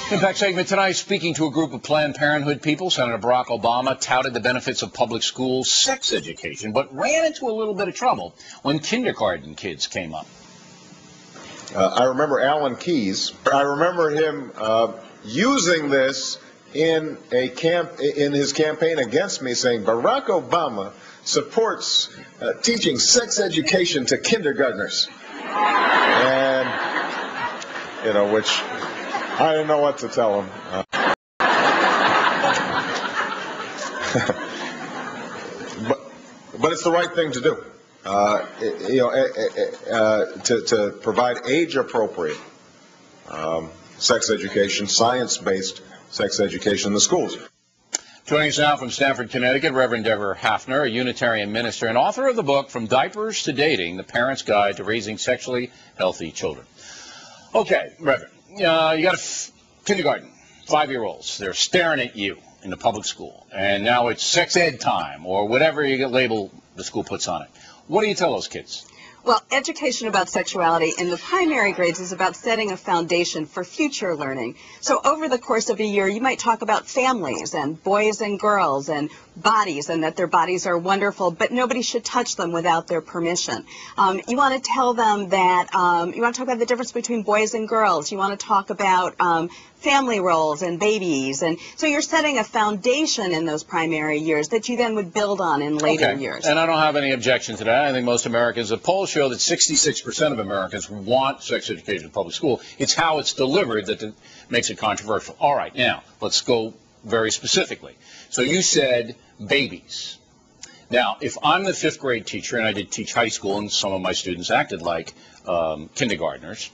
Impact segment tonight, speaking to a group of Planned Parenthood people, Senator Barack Obama touted the benefits of public school sex education, but ran into a little bit of trouble when kindergarten kids came up. I remember Alan Keyes. I remember him using this in his campaign against me, saying Barack Obama supports teaching sex education to kindergartners. And, you know, which I didn't know what to tell him. But it's the right thing to do. To provide age-appropriate sex education, science-based sex education in the schools. Joining us now from Stamford, Connecticut, Reverend Debra Haffner, a Unitarian minister and author of the book From Diapers to Dating, The Parent's Guide to Raising Sexually Healthy Children. Okay, Reverend, you got a kindergarten, 5-year-olds. They're staring at you in the public school, and now it's sex ed time, or whatever you get label the school puts on it. What do you tell those kids? Well, education about sexuality in the primary grades is about setting a foundation for future learning. So over the course of a year, you might talk about families and boys and girls and bodies, and that their bodies are wonderful, but nobody should touch them without their permission. You want to tell them that, you want to talk about the difference between boys and girls. You want to talk about family roles and babies. And so you're setting a foundation in those primary years that you then would build on in later years. And I don't have any objection to that. I think most Americans, the polls show that 66% of Americans want sex education in public school. It's how it's delivered that makes it controversial. All right, now, let's go very specifically. So you said babies. Now, if I'm the 5th grade teacher, and I did teach high school, and some of my students acted like kindergartners,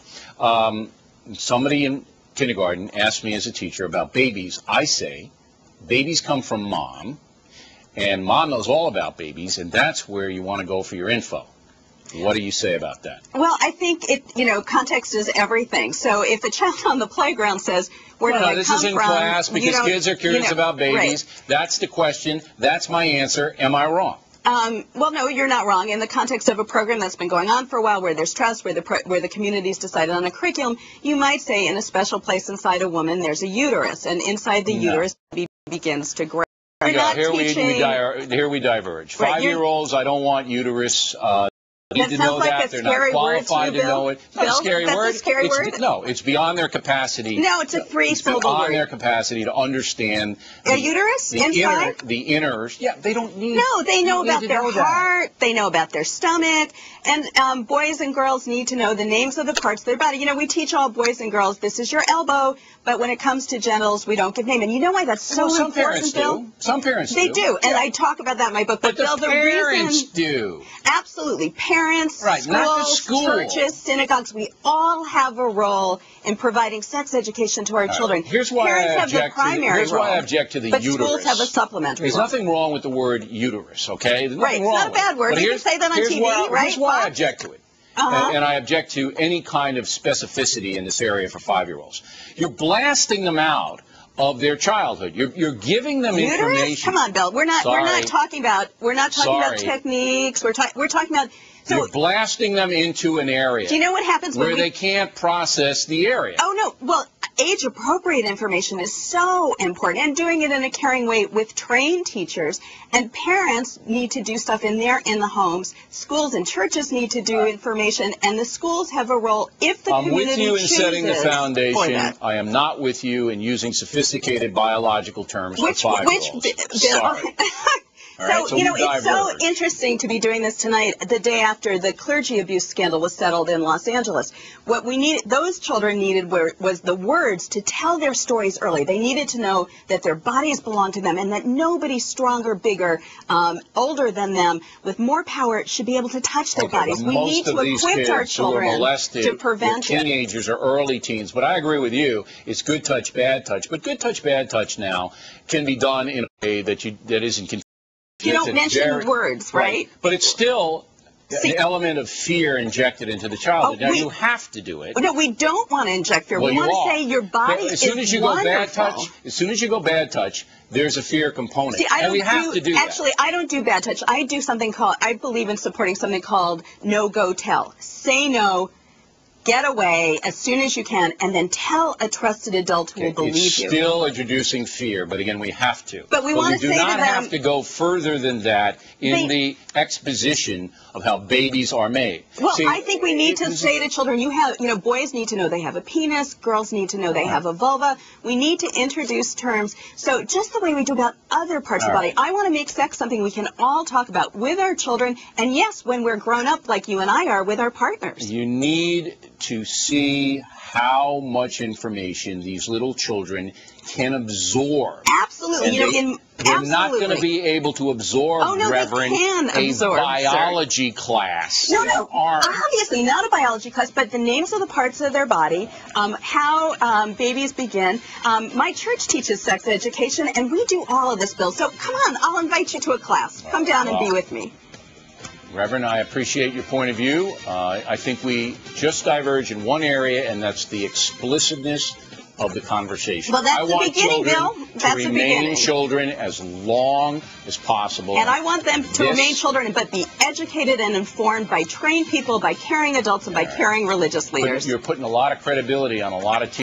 somebody in kindergarten asked me as a teacher about babies. I say, babies come from mom, and mom knows all about babies, and that's where you want to go for your info. What do you say about that? Well, I think context is everything. So if a child on the playground says, where did I come from? This is in class because kids are curious about babies. Right. That's the question. That's my answer. Am I wrong? Well, no, you're not wrong. In the context of a program that's been going on for a while, where there's trust, where the community's decided on a curriculum, you might say in a special place inside a woman there's a uterus, and inside the uterus begins to grow. Here we diverge. Right, 5-year-olds, I don't want uterus. Need to know that. They're not qualified to know it. It's not a scary word. That's a scary word? No, it's beyond their capacity. No, it's a 3-syllable word. It's beyond their capacity to understand. A uterus? Inside? The inners. Yeah, they don't need. No, they know about their heart. They know about their stomach. And boys and girls need to know the names of the parts of their body. You know, we teach all boys and girls, this is your elbow, but when it comes to genitals, we don't give name. And you know why that's so important, parents Bill? do. Some parents They do. And I talk about that in my book. But Bill, the parents do. Absolutely. Parents, right, schools, not the school. churches, synagogues, we all have a role in providing sex education to our children. Here's why Parents I have the primary role. Why I object to the but uterus. Schools have a supplementary There's role. nothing wrong with the word uterus, okay? There's right, nothing wrong it's not a bad word. You can say that on TV, right? Here's why I object to it. And I object to any kind of specificity in this area for 5-year-olds. You're blasting them out of their childhood. You're giving them information. Come on, Bill. We're not talking about techniques. We're talking about. So, you're blasting them into an area. Do you know what happens where they can't process the area? Oh no. Well, age-appropriate information is so important, and doing it in a caring way with trained teachers. And parents need to do stuff in the homes. Schools and churches need to do information, and the schools have a role if the community chooses. I'm with you in setting the foundation. I am not with you in using sophisticated biological terms for 5-year-olds. Sorry. So, you know, it's so interesting to be doing this tonight, the day after the clergy abuse scandal was settled in Los Angeles. What those children needed was the words to tell their stories early. They needed to know that their bodies belong to them and that nobody stronger, bigger, older than them, with more power, should be able to touch their bodies. We need to equip our children to prevent it. Teenagers or early teens, but I agree with you. It's good touch, bad touch. But good touch, bad touch now can be done in a way that isn't. You don't mention words, right? But it's still an element of fear injected into the childhood. Now, you have to do it. No, we don't want to inject fear. We want to say your body is wonderful. As soon as you go bad touch, there's a fear component. See, and we have to do that. Actually, I don't do bad touch. I do something called, I believe in supporting something called no, go, tell. Say no. get away as soon as you can, and then tell a trusted adult who will believe it's you. Still introducing fear, but again, we have to. But we want to say to them, we do not have to go further than that in the exposition of how babies are made. Well, see, I think we need to say to children, boys need to know they have a penis, girls need to know they have a vulva. We need to introduce terms. So just the way we do about other parts of the body, I want to make sex something we can all talk about with our children, and yes, when we're grown up like you and I are, with our partners. You need to see how much information these little children can absorb. Absolutely. They're not going to be able to absorb, Reverend, a biology class. No, obviously not a biology class, but the names of the parts of their body, how babies begin. My church teaches sex education, and we do all of this, Bill. So come on, I'll invite you to a class. Come down and be with me. Reverend, I appreciate your point of view. I think we just diverge in one area, and that's the explicitness of the conversation. Well, that's the beginning, Bill. That's the beginning. Remain children as long as possible. And I want them to remain children, but be educated and informed by trained people, by caring adults, and by caring religious leaders. You're putting a lot of credibility on a lot of